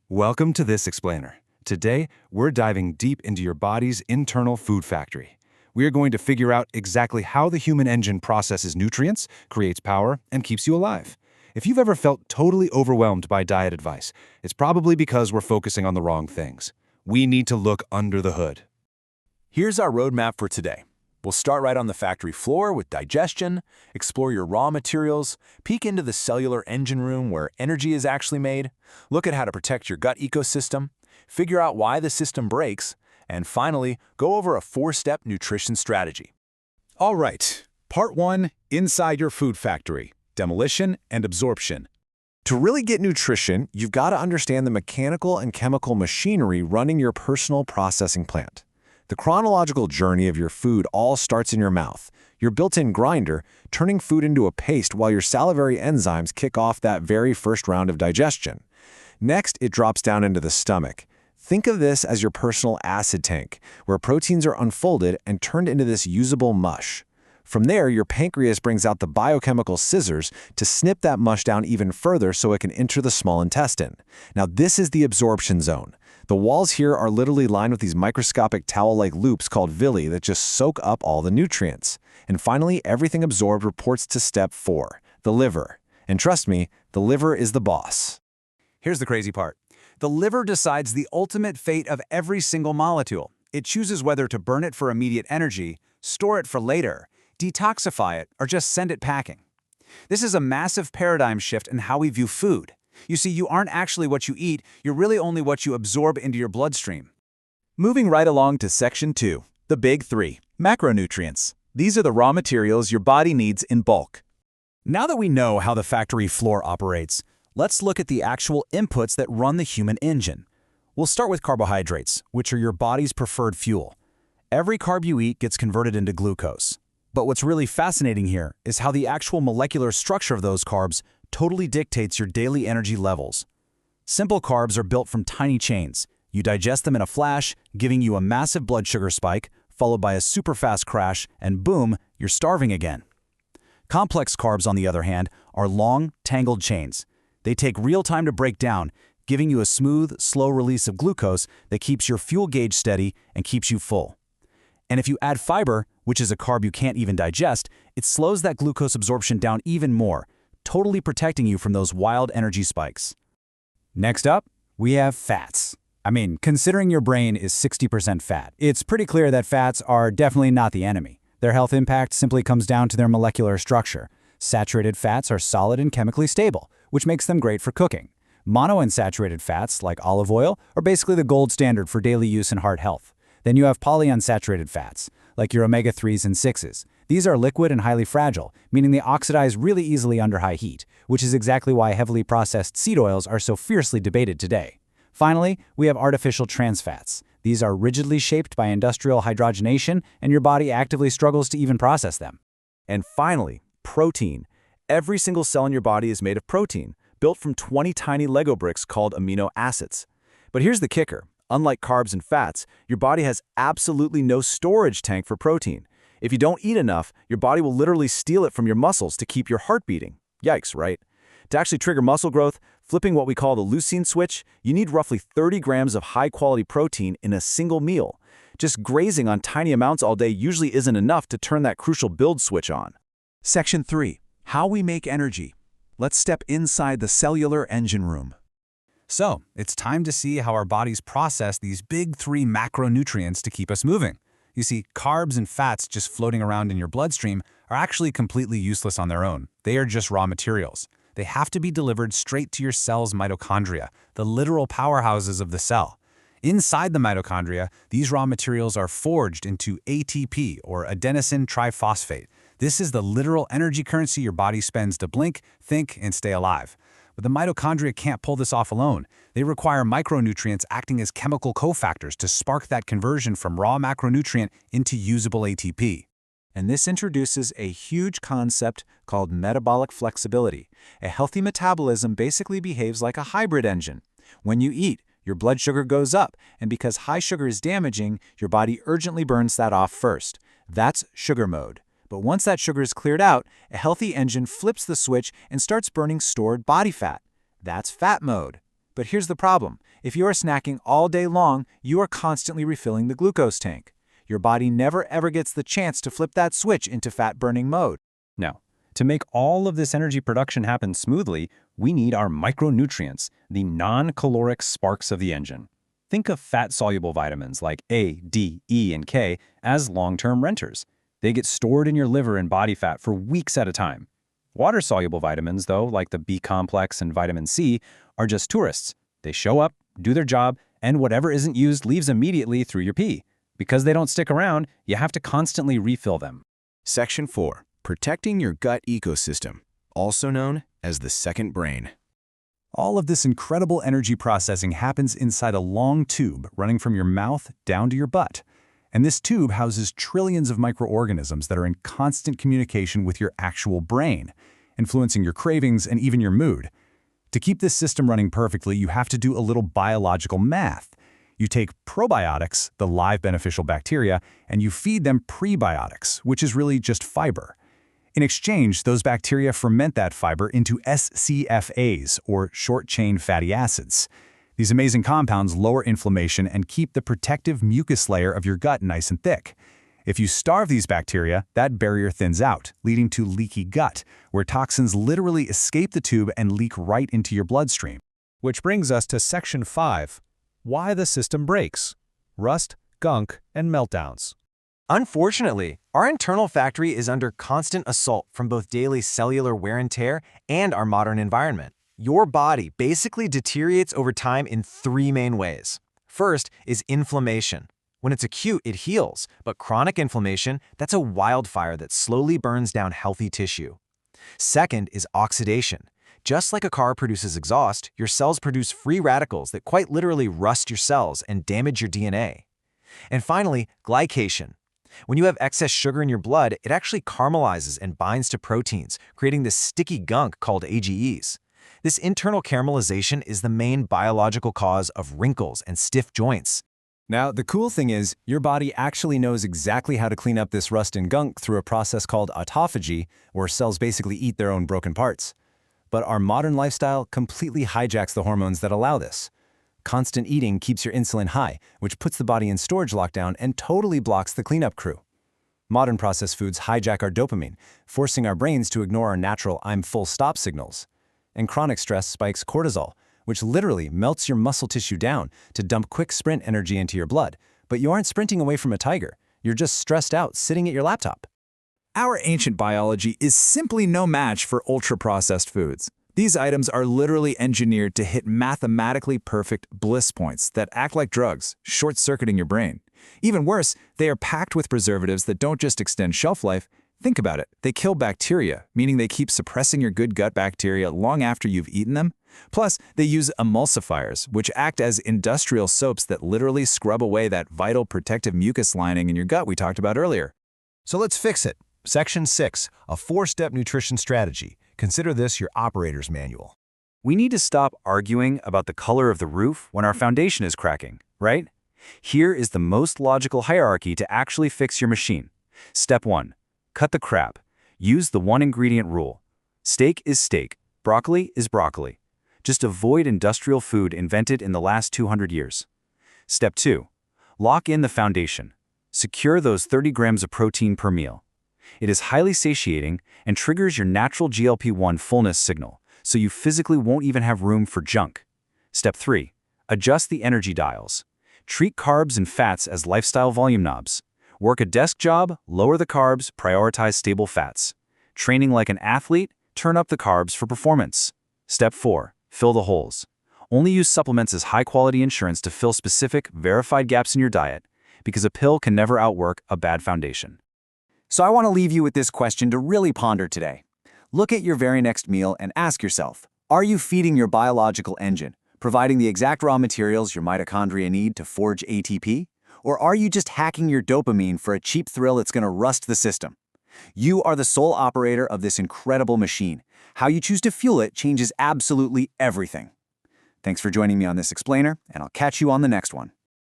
Welcome to This Explainer. Today, we're diving deep into your body's internal food factory. We are going to figure out exactly how the human engine processes nutrients, creates power, and keeps you alive. If you've ever felt totally overwhelmed by diet advice, it's probably because we're focusing on the wrong things. We need to look under the hood. Here's our roadmap for today. We'll start right on the factory floor with digestion, explore your raw materials, peek into the cellular engine room where energy is actually made, look at how to protect your gut ecosystem, figure out why the system breaks, and finally, go over a 4-step nutrition strategy. All right, Part 1, Inside Your Food Factory, Demolition and Absorption. To really get nutrition, you've got to understand the mechanical and chemical machinery running your personal processing plant. The chronological journey of your food all starts in your mouth, your built-in grinder, turning food into a paste while your salivary enzymes kick off that very first round of digestion. Next, it drops down into the stomach. Think of this as your personal acid tank, where proteins are unfolded and turned into this usable mush. From there, your pancreas brings out the biochemical scissors to snip that mush down even further so it can enter the small intestine. Now, this is the absorption zone. The walls here are literally lined with these microscopic towel-like loops called villi that just soak up all the nutrients. And finally, everything absorbed reports to step 4, the liver. And trust me, the liver is the boss. Here's the crazy part. The liver decides the ultimate fate of every single molecule. It chooses whether to burn it for immediate energy, store it for later, detoxify it, or just send it packing. This is a massive paradigm shift in how we view food. You see, you aren't actually what you eat, you're really only what you absorb into your bloodstream. Moving right along to Section 2, the Big 3, Macronutrients. These are the raw materials your body needs in bulk. Now that we know how the factory floor operates, let's look at the actual inputs that run the human engine. We'll start with carbohydrates, which are your body's preferred fuel. Every carb you eat gets converted into glucose. But what's really fascinating here is how the actual molecular structure of those carbs totally dictates your daily energy levels. Simple carbs are built from tiny chains. You digest them in a flash, giving you a massive blood sugar spike, followed by a super fast crash, and boom, you're starving again. Complex carbs, on the other hand, are long, tangled chains. They take real time to break down, giving you a smooth, slow release of glucose that keeps your fuel gauge steady and keeps you full. And if you add fiber, which is a carb you can't even digest, it slows that glucose absorption down even more, totally protecting you from those wild energy spikes. Next up, we have fats. Considering your brain is 60% fat, it's pretty clear that fats are definitely not the enemy. Their health impact simply comes down to their molecular structure. Saturated fats are solid and chemically stable, which makes them great for cooking. Monounsaturated fats, like olive oil, are basically the gold standard for daily use in heart health. Then you have polyunsaturated fats, like your omega-3s and 6s. These are liquid and highly fragile, meaning they oxidize really easily under high heat, which is exactly why heavily processed seed oils are so fiercely debated today. Finally, we have artificial trans fats. These are rigidly shaped by industrial hydrogenation, and your body actively struggles to even process them. And finally, protein. Every single cell in your body is made of protein, built from 20 tiny Lego bricks called amino acids. But here's the kicker. Unlike carbs and fats, your body has absolutely no storage tank for protein. If you don't eat enough, your body will literally steal it from your muscles to keep your heart beating. Yikes, right? To actually trigger muscle growth, flipping what we call the leucine switch, you need roughly 30 grams of high-quality protein in a single meal. Just grazing on tiny amounts all day usually isn't enough to turn that crucial build switch on. Section 3, How we make energy. Let's step inside the cellular engine room. So, it's time to see how our bodies process these big 3 macronutrients to keep us moving. You see, carbs and fats just floating around in your bloodstream are actually completely useless on their own. They are just raw materials. They have to be delivered straight to your cell's mitochondria, the literal powerhouses of the cell. Inside the mitochondria, these raw materials are forged into ATP, or adenosine triphosphate. This is the literal energy currency your body spends to blink, think, and stay alive. But the mitochondria can't pull this off alone. They require micronutrients acting as chemical cofactors to spark that conversion from raw macronutrient into usable ATP. And this introduces a huge concept called metabolic flexibility. A healthy metabolism basically behaves like a hybrid engine. When you eat, your blood sugar goes up, and because high sugar is damaging, your body urgently burns that off first. That's sugar mode. But once that sugar is cleared out, a healthy engine flips the switch and starts burning stored body fat. That's fat mode. But here's the problem. If you are snacking all day long, you are constantly refilling the glucose tank. Your body never ever gets the chance to flip that switch into fat-burning mode. Now, to make all of this energy production happen smoothly, we need our micronutrients, the non-caloric sparks of the engine. Think of fat-soluble vitamins like A, D, E, and K as long-term renters. They get stored in your liver and body fat for weeks at a time. Water-soluble vitamins, though, like the B-complex and vitamin C, are just tourists. They show up, do their job, and whatever isn't used leaves immediately through your pee. Because they don't stick around, you have to constantly refill them. Section 4. Protecting your gut ecosystem, also known as the second brain. All of this incredible energy processing happens inside a long tube running from your mouth down to your butt. And this tube houses trillions of microorganisms that are in constant communication with your actual brain, influencing your cravings and even your mood. To keep this system running perfectly, you have to do a little biological math. You take probiotics, the live beneficial bacteria, and you feed them prebiotics, which is really just fiber. In exchange, those bacteria ferment that fiber into SCFAs, or short-chain fatty acids. These amazing compounds lower inflammation and keep the protective mucus layer of your gut nice and thick. If you starve these bacteria, that barrier thins out, leading to leaky gut, where toxins literally escape the tube and leak right into your bloodstream. Which brings us to Section 5. Why the system breaks. Rust, gunk, and meltdowns. Unfortunately, our internal factory is under constant assault from both daily cellular wear and tear and our modern environment. Your body basically deteriorates over time in three main ways. First is inflammation. When it's acute, it heals, but chronic inflammation, that's a wildfire that slowly burns down healthy tissue. Second is oxidation. Just like a car produces exhaust, your cells produce free radicals that quite literally rust your cells and damage your DNA. And finally, glycation. When you have excess sugar in your blood, it actually caramelizes and binds to proteins, creating this sticky gunk called AGEs. This internal caramelization is the main biological cause of wrinkles and stiff joints. Now, the cool thing is, your body actually knows exactly how to clean up this rust and gunk through a process called autophagy, where cells basically eat their own broken parts. But our modern lifestyle completely hijacks the hormones that allow this. Constant eating keeps your insulin high, which puts the body in storage lockdown and totally blocks the cleanup crew. Modern processed foods hijack our dopamine, forcing our brains to ignore our natural "I'm full" stop signals. And chronic stress spikes cortisol, which literally melts your muscle tissue down to dump quick sprint energy into your blood. But you aren't sprinting away from a tiger. You're just stressed out sitting at your laptop. Our ancient biology is simply no match for ultra-processed foods. These items are literally engineered to hit mathematically perfect bliss points that act like drugs, short-circuiting your brain. Even worse, they are packed with preservatives that don't just extend shelf life. Think about it. They kill bacteria, meaning they keep suppressing your good gut bacteria long after you've eaten them. Plus, they use emulsifiers, which act as industrial soaps that literally scrub away that vital protective mucus lining in your gut we talked about earlier. So let's fix it. Section 6. A 4-step nutrition strategy. Consider this your operator's manual. We need to stop arguing about the color of the roof when our foundation is cracking, right? Here is the most logical hierarchy to actually fix your machine. Step 1. Cut the crap. Use the one-ingredient rule. Steak is steak. Broccoli is broccoli. Just avoid industrial food invented in the last 200 years. Step 2. Lock in the foundation. Secure those 30 grams of protein per meal. It is highly satiating and triggers your natural GLP-1 fullness signal, so you physically won't even have room for junk. Step 3. Adjust the energy dials. Treat carbs and fats as lifestyle volume knobs. Work a desk job, lower the carbs, prioritize stable fats. Training like an athlete, turn up the carbs for performance. Step 4. Fill the holes. Only use supplements as high-quality insurance to fill specific, verified gaps in your diet, because a pill can never outwork a bad foundation. So I want to leave you with this question to really ponder today. Look at your very next meal and ask yourself, are you feeding your biological engine, providing the exact raw materials your mitochondria need to forge ATP? Or are you just hacking your dopamine for a cheap thrill that's going to rust the system? You are the sole operator of this incredible machine. How you choose to fuel it changes absolutely everything. Thanks for joining me on this explainer, and I'll catch you on the next one.